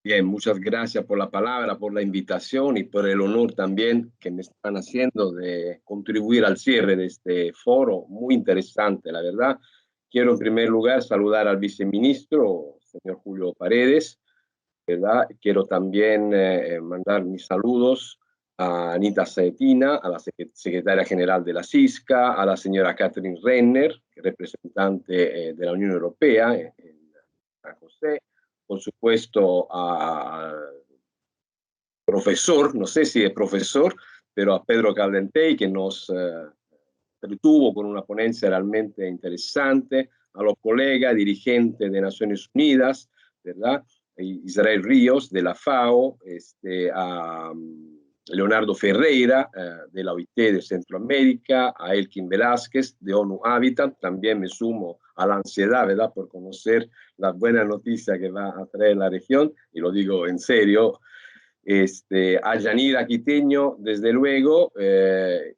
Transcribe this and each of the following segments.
Bien, muchas gracias por la palabra, por la invitación y por el honor también que me están haciendo de contribuir al cierre de este foro muy interesante, la verdad. Quiero en primer lugar saludar al viceministro, señor Julio Paredes, ¿verdad? Quiero también mandar mis saludos a Anita Cetina, a la secretaria general de la CISCA, a la señora Catherine Renner, representante de la Unión Europea en San José, por supuesto al profesor, no sé si es profesor, pero a Pedro Caldentey, que nos retuvo con una ponencia realmente interesante, a los colegas dirigentes de Naciones Unidas, ¿verdad? Israel Ríos de la FAO, a Leonardo Ferreira de la OIT de Centroamérica, a Elkin Velázquez de ONU Habitat. También me sumo a la ansiedad, ¿verdad?, por conocer la buena noticia que va a traer la región, y lo digo en serio. A Yanira Quiteño, desde luego,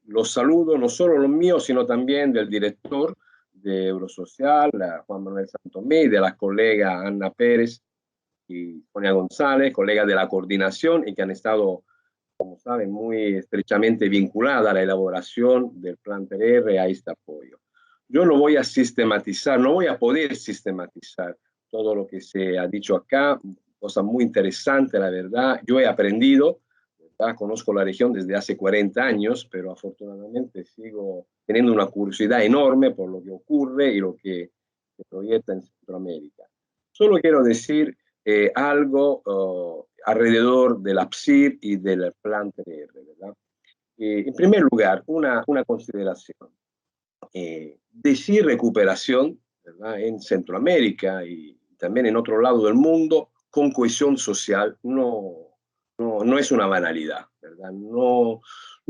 los saludo, no solo los míos, sino también del director de Eurosocial, Juan Manuel Santomé, de la colega Ana Pérez y Sonia González, colegas de la coordinación y que han estado, como saben, muy estrechamente vinculadas a la elaboración del plan PRR, a este apoyo. Yo no voy a sistematizar, no voy a poder sistematizar todo lo que se ha dicho acá, cosa muy interesante, la verdad. Yo he aprendido, ¿verdad? Conozco la región desde hace 40 años, pero afortunadamente sigo teniendo una curiosidad enorme por lo que ocurre y lo que se proyecta en Centroamérica. Solo quiero decir algo alrededor del APSIR y del plan TR, ¿verdad? En primer lugar, una consideración. Decir recuperación, ¿verdad?, en Centroamérica y también en otro lado del mundo, con cohesión social, no es una banalidad, ¿verdad? No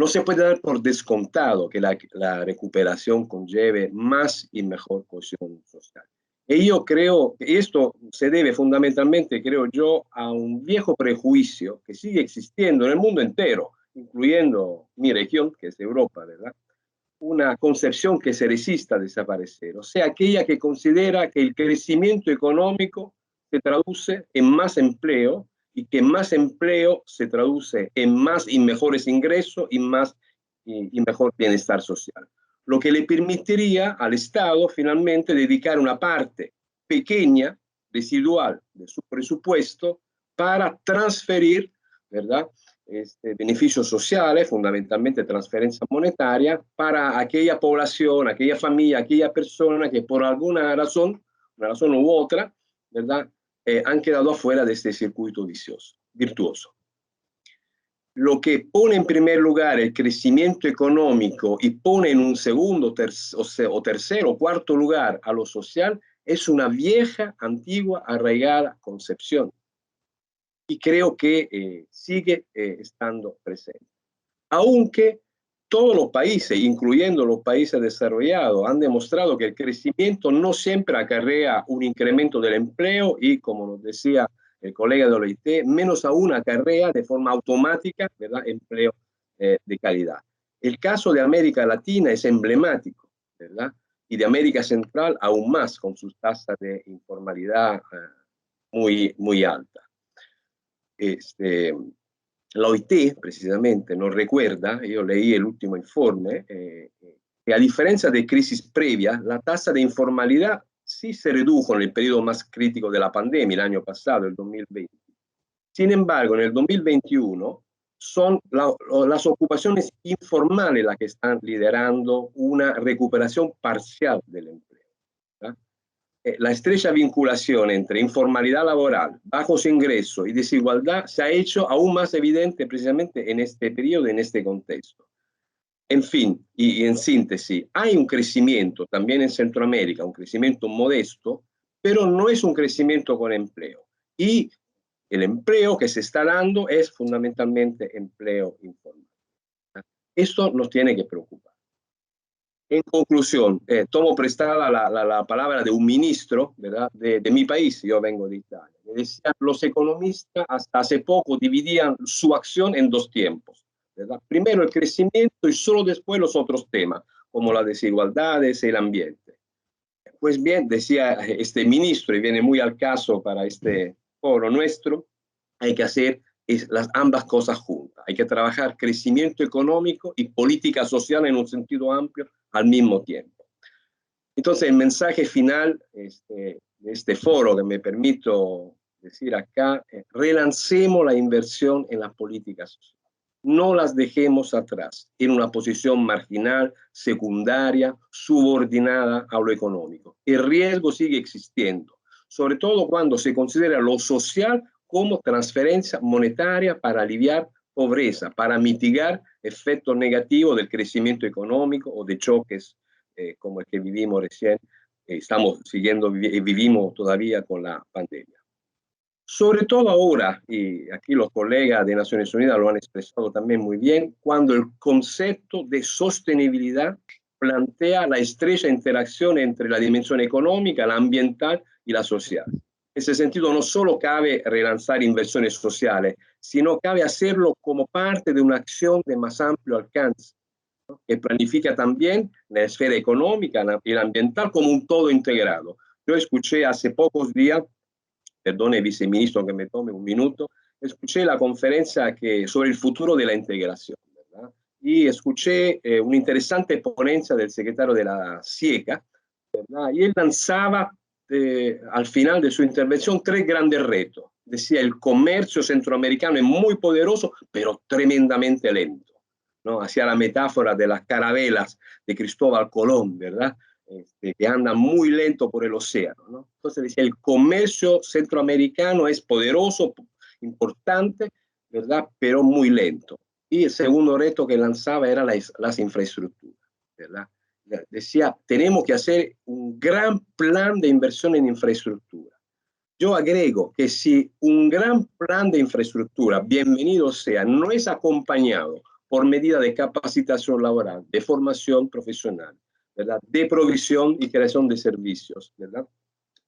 se puede dar por descontado que la recuperación conlleve más y mejor cohesión social. Y yo creo que esto se debe fundamentalmente, creo yo, a un viejo prejuicio que sigue existiendo en el mundo entero, incluyendo mi región, que es Europa, ¿verdad? Una concepción que se resista a desaparecer, o sea, aquella que considera que el crecimiento económico se traduce en más empleo y que más empleo se traduce en más y mejores ingresos y mejor bienestar social. Lo que le permitiría al Estado finalmente dedicar una parte pequeña, residual de su presupuesto para transferir, ¿verdad?, beneficios sociales, fundamentalmente transferencia monetaria, para aquella población, aquella familia, aquella persona que por alguna razón, una razón u otra, ¿verdad?, han quedado afuera de este circuito virtuoso. Lo que pone en primer lugar el crecimiento económico y pone en un segundo, tercero o cuarto lugar a lo social es una vieja, antigua, arraigada concepción. Y creo que sigue estando presente. Aunque todos los países, incluyendo los países desarrollados, han demostrado que el crecimiento no siempre acarrea un incremento del empleo y, como nos decía el colega de la OIT, menos aún acarrea de forma automática, ¿verdad?, empleo de calidad. El caso de América Latina es emblemático, ¿verdad?, y de América Central aún más, con sus tasas de informalidad muy altas. La OIT precisamente nos recuerda, yo leí el último informe, que a diferencia de crisis previas, la tasa de informalidad sí se redujo en el periodo más crítico de la pandemia, el año pasado, el 2020. Sin embargo, en el 2021 son las ocupaciones informales las que están liderando una recuperación parcial del empleo, ¿verdad? La estrecha vinculación entre informalidad laboral, bajos ingresos y desigualdad se ha hecho aún más evidente precisamente en este periodo, en este contexto. En fin, y en síntesis, hay un crecimiento también en Centroamérica, un crecimiento modesto, pero no es un crecimiento con empleo. Y el empleo que se está dando es fundamentalmente empleo informal. Esto nos tiene que preocupar. En conclusión, tomo prestada la palabra de un ministro, ¿verdad?, de mi país. Yo vengo de Italia. Me decía, los economistas hasta hace poco dividían su acción en dos tiempos, ¿verdad? Primero el crecimiento y solo después los otros temas, como las desigualdades y el ambiente. Pues bien, decía este ministro, y viene muy al caso para este foro nuestro, hay que hacer ambas cosas juntas. Hay que trabajar crecimiento económico y política social en un sentido amplio al mismo tiempo. Entonces, el mensaje final de este foro que me permito decir acá, relancemos la inversión en las políticas sociales. No las dejemos atrás en una posición marginal, secundaria, subordinada a lo económico. El riesgo sigue existiendo, sobre todo cuando se considera lo social como transferencia monetaria para aliviar pobreza, para mitigar efectos negativos del crecimiento económico o de choques como el que vivimos recién, estamos siguiendo y vivimos todavía con la pandemia. Sobre todo ahora, y aquí los colegas de Naciones Unidas lo han expresado también muy bien, cuando el concepto de sostenibilidad plantea la estrecha interacción entre la dimensión económica, la ambiental y la social. En ese sentido, no solo cabe relanzar inversiones sociales, sino cabe hacerlo como parte de una acción de más amplio alcance, ¿no?, que planifica también la esfera económica y la ambiental como un todo integrado. Yo escuché hace pocos días, perdone viceministro que me tome un minuto, escuché la conferencia sobre el futuro de la integración, ¿verdad? Y escuché una interesante ponencia del secretario de la SIECA, ¿verdad? Y él lanzaba al final de su intervención 3 grandes retos. Decía, el comercio centroamericano es muy poderoso, pero tremendamente lento, ¿no? Hacía la metáfora de las carabelas de Cristóbal Colón, ¿verdad? Que anda muy lento por el océano, ¿no? Entonces decía, el comercio centroamericano es poderoso, importante, ¿verdad? Pero muy lento. Y el segundo reto que lanzaba era las infraestructuras, ¿verdad? Decía, tenemos que hacer un gran plan de inversión en infraestructura. Yo agrego que si un gran plan de infraestructura, bienvenido sea, no es acompañado por medidas de capacitación laboral, de formación profesional, ¿verdad?, de provisión y creación de servicios, ¿verdad?,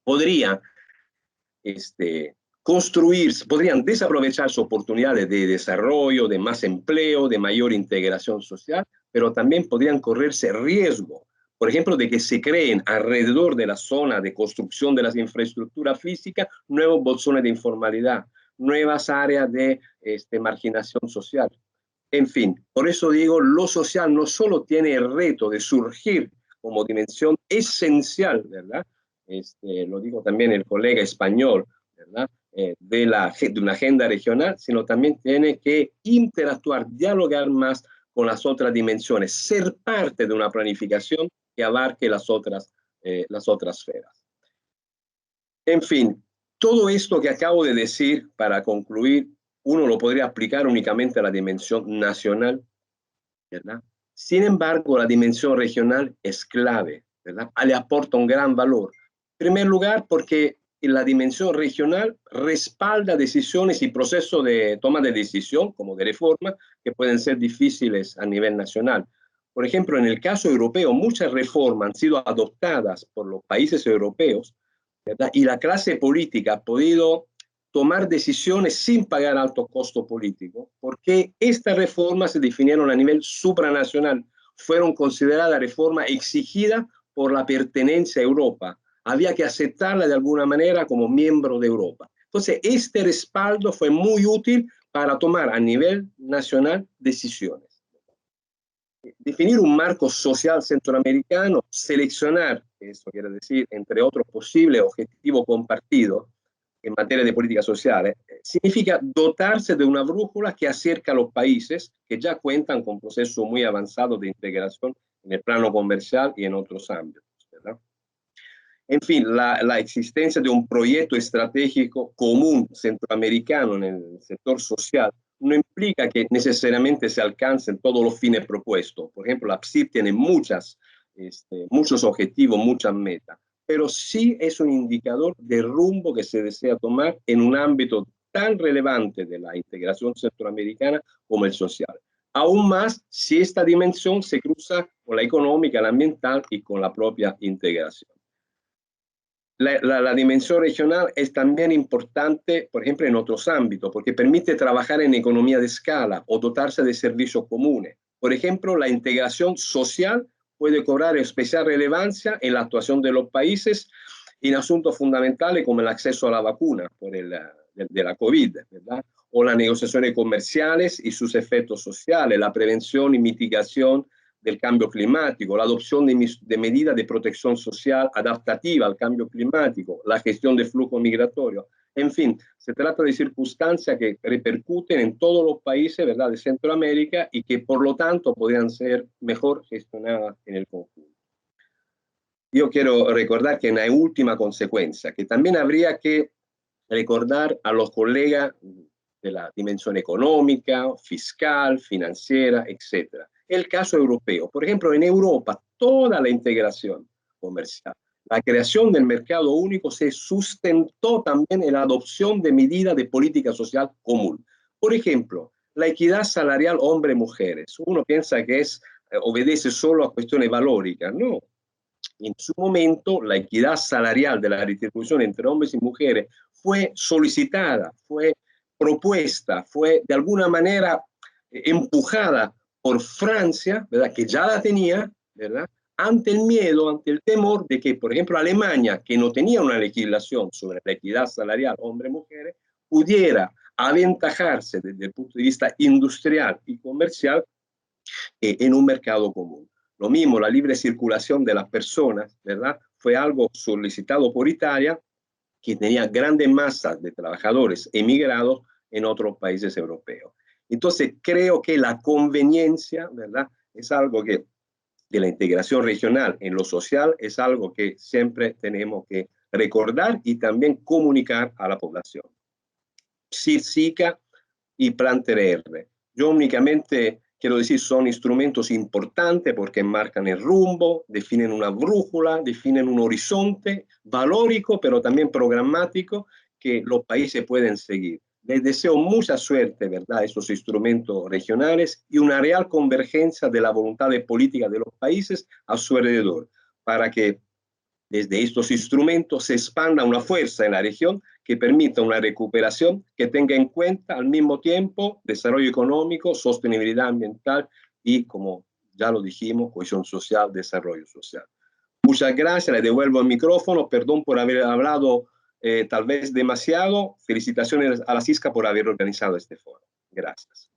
podrían podrían desaprovecharse oportunidades de desarrollo, de más empleo, de mayor integración social, pero también podrían correrse riesgo, por ejemplo, de que se creen alrededor de la zona de construcción de las infraestructuras físicas nuevos bolsones de informalidad, nuevas áreas de marginación social. En fin, por eso digo, lo social no solo tiene el reto de surgir como dimensión esencial, ¿verdad? Lo dijo también el colega español, ¿verdad? De una agenda regional, sino también tiene que interactuar, dialogar más con las otras dimensiones, ser parte de una planificación que abarque las otras esferas. En fin, todo esto que acabo de decir, para concluir, uno lo podría aplicar únicamente a la dimensión nacional, ¿verdad? Sin embargo, la dimensión regional es clave, ¿verdad? Le aporta un gran valor. En primer lugar, porque la dimensión regional respalda decisiones y procesos de toma de decisión, como de reforma, que pueden ser difíciles a nivel nacional. Por ejemplo, en el caso europeo, muchas reformas han sido adoptadas por los países europeos, ¿verdad? Y la clase política ha podido tomar decisiones sin pagar alto costo político, porque estas reformas se definieron a nivel supranacional, fueron consideradas reformas exigidas por la pertenencia a Europa, había que aceptarla de alguna manera como miembro de Europa. Entonces, este respaldo fue muy útil para tomar a nivel nacional decisiones. Definir un marco social centroamericano, seleccionar, eso quiere decir, entre otros posibles objetivos compartidos en materia de políticas sociales, significa dotarse de una brújula que acerca a los países que ya cuentan con procesos muy avanzados de integración en el plano comercial y en otros ámbitos, ¿verdad? En fin, la existencia de un proyecto estratégico común centroamericano en el sector social no implica que necesariamente se alcancen todos los fines propuestos. Por ejemplo, la PSIC tiene muchos objetivos, muchas metas, pero sí es un indicador de rumbo que se desea tomar en un ámbito tan relevante de la integración centroamericana como el social. Aún más si esta dimensión se cruza con la económica, la ambiental y con la propia integración. La dimensión regional es también importante, por ejemplo, en otros ámbitos, porque permite trabajar en economía de escala o dotarse de servicios comunes. Por ejemplo, la integración social puede cobrar especial relevancia en la actuación de los países en asuntos fundamentales como el acceso a la vacuna de la COVID, ¿verdad? O las negociaciones comerciales y sus efectos sociales, la prevención y mitigación del cambio climático, la adopción de medidas de protección social adaptativa al cambio climático, la gestión de flujo migratorio. En fin, se trata de circunstancias que repercuten en todos los países, ¿verdad?, de Centroamérica y que por lo tanto podrían ser mejor gestionadas en el conjunto. Yo quiero recordar que en la última consecuencia, que también habría que recordar a los colegas de la dimensión económica, fiscal, financiera, etc. El caso europeo. Por ejemplo, en Europa, toda la integración comercial, la creación del mercado único se sustentó también en la adopción de medidas de política social común. Por ejemplo, la equidad salarial hombre-mujeres. Uno piensa que obedece solo a cuestiones valóricas. No. En su momento, la equidad salarial de la distribución entre hombres y mujeres fue solicitada, fue propuesta, fue de alguna manera empujada por Francia, ¿verdad?, que ya la tenía, ¿verdad?, ante el miedo, ante el temor de que, por ejemplo, Alemania, que no tenía una legislación sobre la equidad salarial hombre-mujeres, pudiera aventajarse desde el punto de vista industrial y comercial en un mercado común. Lo mismo, la libre circulación de las personas, ¿verdad?, fue algo solicitado por Italia, que tenía grandes masas de trabajadores emigrados en otros países europeos. Entonces, creo que la conveniencia, ¿verdad?, es algo que de la integración regional en lo social es algo que siempre tenemos que recordar y también comunicar a la población. SICA y Plan TRR. Yo únicamente quiero decir, son instrumentos importantes porque marcan el rumbo, definen una brújula, definen un horizonte valórico, pero también programático que los países pueden seguir. Les deseo mucha suerte, ¿verdad?, a estos instrumentos regionales y una real convergencia de la voluntad de política de los países a su alrededor, para que desde estos instrumentos se expanda una fuerza en la región que permita una recuperación que tenga en cuenta al mismo tiempo desarrollo económico, sostenibilidad ambiental y, como ya lo dijimos, cohesión social, desarrollo social. Muchas gracias, le devuelvo el micrófono, perdón por haber hablado tal vez demasiado, felicitaciones a la CISCA por haber organizado este foro. Gracias.